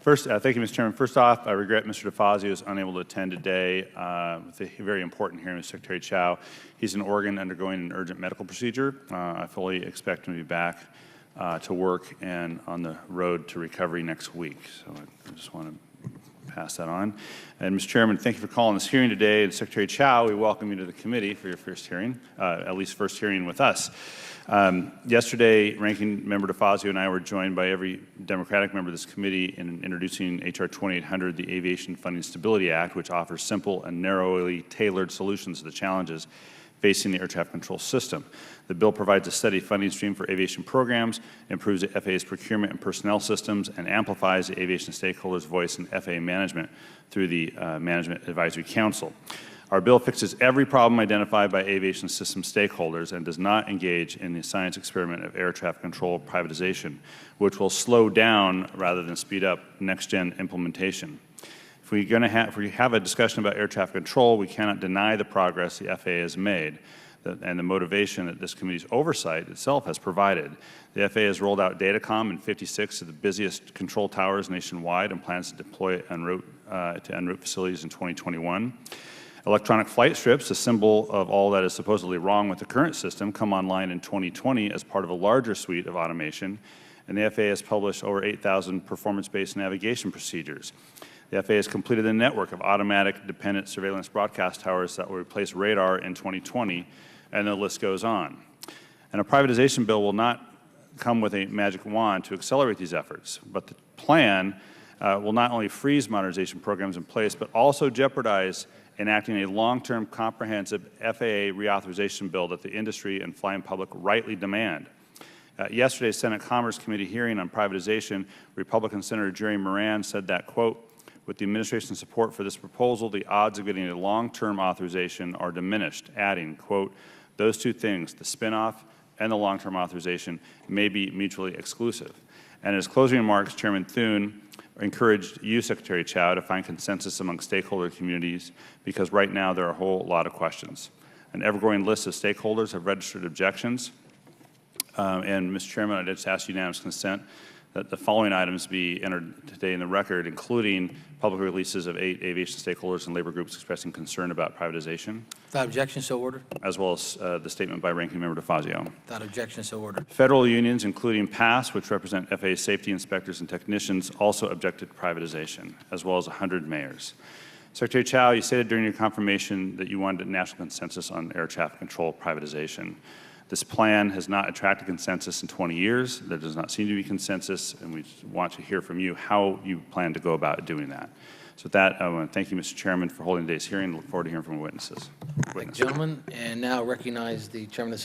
Thank you, Mr. Chairman. First off, I regret Mr. DeFazio is unable to attend today with a very important hearing with Secretary Chao. He's in Oregon undergoing an urgent medical procedure. I fully expect him to be back to work and on the road to recovery next week. So I just want to pass that on. And Mr. Chairman, thank you for calling this hearing today. And Secretary Chao, we welcome you to the committee for your first hearing, at least first hearing with us. Yesterday, Ranking Member DeFazio and I were joined by every Democratic member of this committee in introducing H.R. 2800, the Aviation Funding Stability Act, which offers simple and narrowly tailored solutions to the challenges facing the air traffic control system. The bill provides a steady funding stream for aviation programs, improves the FAA's procurement and personnel systems, and amplifies the aviation stakeholders' voice in FAA management through the Management Advisory Council. Our bill fixes every problem identified by aviation system stakeholders and does not engage in the science experiment of air traffic control privatization, which will slow down rather than speed up next-gen implementation. If we have a discussion about air traffic control, we cannot deny the progress the FAA has made and the motivation that this committee's oversight itself has provided. The FAA has rolled out Datacom in 56 of the busiest control towers nationwide and plans to deploy it en route facilities in 2021. Electronic flight strips, a symbol of all that is supposedly wrong with the current system, come online in 2020 as part of a larger suite of automation, and the FAA has published over 8,000 performance-based navigation procedures. The FAA has completed a network of automatic dependent surveillance broadcast towers that will replace radar in 2020, and the list goes on. And a privatization bill will not come with a magic wand to accelerate these efforts, but the plan will not only freeze modernization programs in place, but also jeopardize enacting a long-term comprehensive FAA reauthorization bill that the industry and flying public rightly demand. Yesterday's Senate Commerce Committee hearing on privatization, Republican Senator Jerry Moran said that, quote, with the administration's support for this proposal, the odds of getting a long-term authorization are diminished, adding, quote, those two things, the spinoff and the long-term authorization, may be mutually exclusive. And in his closing remarks, Chairman Thune encouraged you, Secretary Chao, to find consensus among stakeholder communities because right now there are a whole lot of questions. An ever-growing list of stakeholders have registered objections. And, Mr. Chairman, I'd just ask unanimous consent that the following items be entered today in the record, including public releases of 8 aviation stakeholders and labor groups expressing concern about privatization. Without objection, so ordered. As well as the statement by Ranking Member DeFazio. Without objection, so ordered. Federal unions, including PASS, which represent FAA safety inspectors and technicians, also objected to privatization, as well as 100 mayors. Secretary Chao, you stated during your confirmation that you wanted a national consensus on air traffic control privatization. This plan has not attracted consensus in 20 years. There does not seem to be consensus, and we want to hear from you how you plan to go about doing that. So with that, I want to thank you, Mr. Chairman, for holding today's hearing and look forward to hearing from witnesses. Thank you, gentlemen. And now recognize the Chairman of the